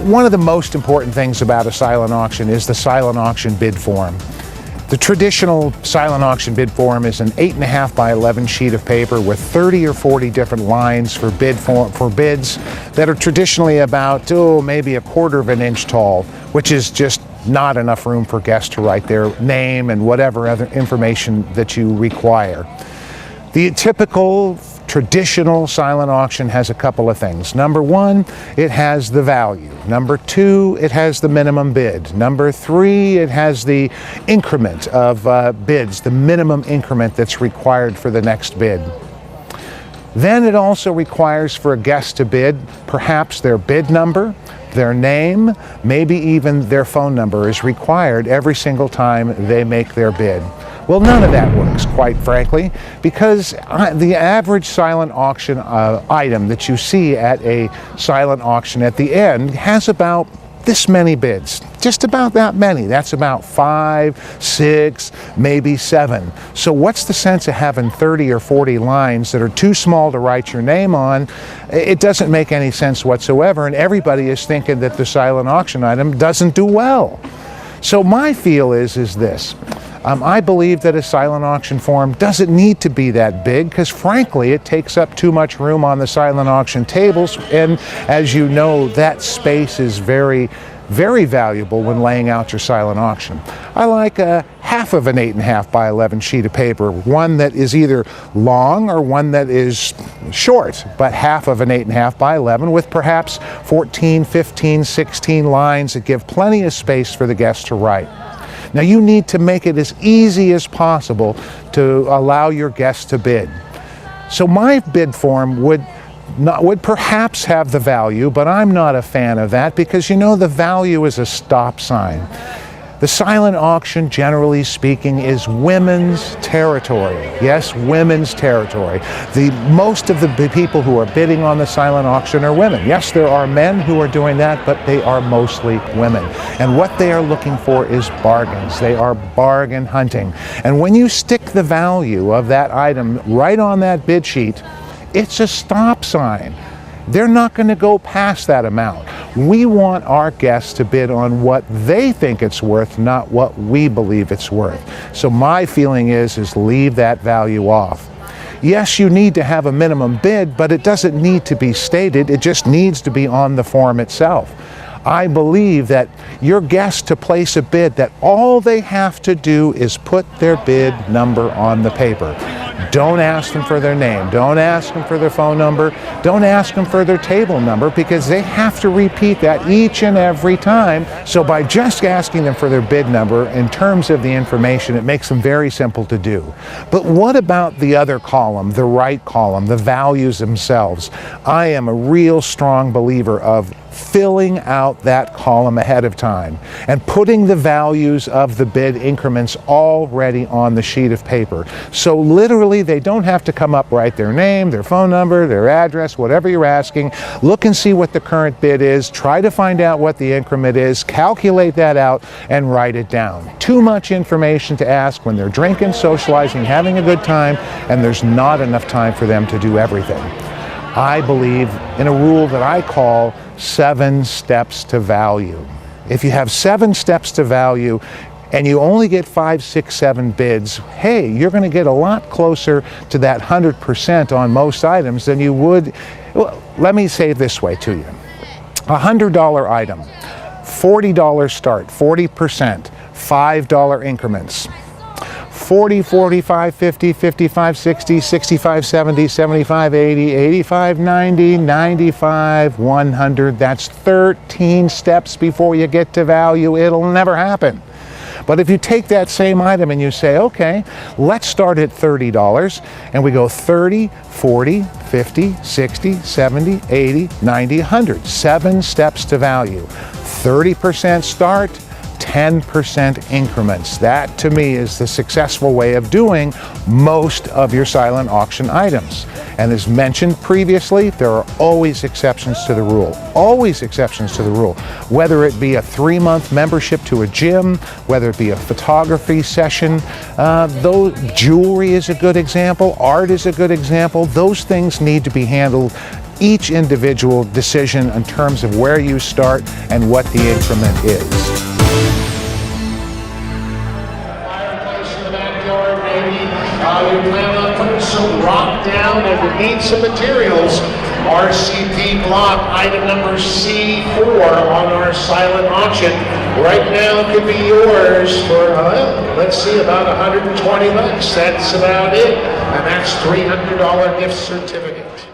One of the most important things about a silent auction is the silent auction bid form. The traditional silent auction bid form is an 8.5 by 11 sheet of paper with 30 or 40 different lines for bids that are traditionally about, maybe 1/4 of an inch tall, which is just not enough room for guests to write their name and whatever other information that you require. The typical traditional silent auction has a couple of things. Number one, it has the value. Number two, it has the minimum bid. Number three, it has the increment of bids, the minimum increment that's required for the next bid. Then it also requires for a guest to bid perhaps their bid number, their name, maybe even their phone number is required every single time they make their bid. Well, none of that works, quite frankly, because the average silent auction item that you see at a silent auction at the end has about this many bids, just about that many. That's about 5, 6, maybe 7. So what's the sense of having 30 or 40 lines that are too small to write your name on? It doesn't make any sense whatsoever, and everybody is thinking that the silent auction item doesn't do well. So my feel is this. I believe that a silent auction form doesn't need to be that big because frankly it takes up too much room on the silent auction tables, and as you know, that space is very, very valuable when laying out your silent auction. I like a half of an 8.5 by 11 sheet of paper, one that is either long or one that is short, but half of an 8.5 by 11 with perhaps 14, 15, 16 lines that give plenty of space for the guests to write. Now you need to make it as easy as possible to allow your guests to bid. So my bid form would perhaps have the value, but I'm not a fan of that because the value is a stop sign. The silent auction, generally speaking, is women's territory. Yes, women's territory. Most of the people who are bidding on the silent auction are women. Yes, there are men who are doing that, but they are mostly women. And what they are looking for is bargains. They are bargain hunting. And when you stick the value of that item right on that bid sheet, it's a stop sign. They're not going to go past that amount. We want our guests to bid on what they think it's worth, not what we believe it's worth. So my feeling is leave that value off. Yes, you need to have a minimum bid, but it doesn't need to be stated. It just needs to be on the form itself. I believe that your guests to place a bid, that all they have to do is put their bid number on the paper. Don't ask them for their name. Don't ask them for their phone number. Don't ask them for their table number because they have to repeat that each and every time. So by just asking them for their bid number in terms of the information, it makes them very simple to do. But what about the other column, the right column, the values themselves? I am a real strong believer of filling out that column ahead of time and putting the values of the bid increments already on the sheet of paper. So literally they don't have to come up, write their name, their phone number, their address, whatever you're asking, look and see what the current bid is, try to find out what the increment is, calculate that out and write it down. Too much information to ask when they're drinking, socializing, having a good time, and there's not enough time for them to do everything. I believe in a rule that I call 7 steps to value. If you have 7 steps to value and you only get 5, 6, 7 bids, hey, you're going to get a lot closer to that 100% on most items than you would. Well, let me say it this way to you. A $100 item, $40 start, 40%, $5 increments. 40, 45, 50, 55, 60, 65, 70, 75, 80, 85, 90, 95, 100. That's 13 steps before you get to value. It'll never happen. But if you take that same item and you say, okay, let's start at $30, and we go 30, 40, 50, 60, 70, 80, 90, 100. 7 steps to value. 30% start, 10% increments. That to me is the successful way of doing most of your silent auction items. And as mentioned previously, there are always exceptions to the rule. Always exceptions to the rule. Whether it be a 3-month membership to a gym, whether it be a photography session, jewelry is a good example, art is a good example. Those things need to be handled each individual decision in terms of where you start and what the increment is. Fireplace in the backyard, maybe. You plan on putting some rock down and you need some materials. RCP block, item number C4 on our silent auction. Right now could be yours for, let's see, about 120 bucks. That's about it. And that's $300 gift certificate.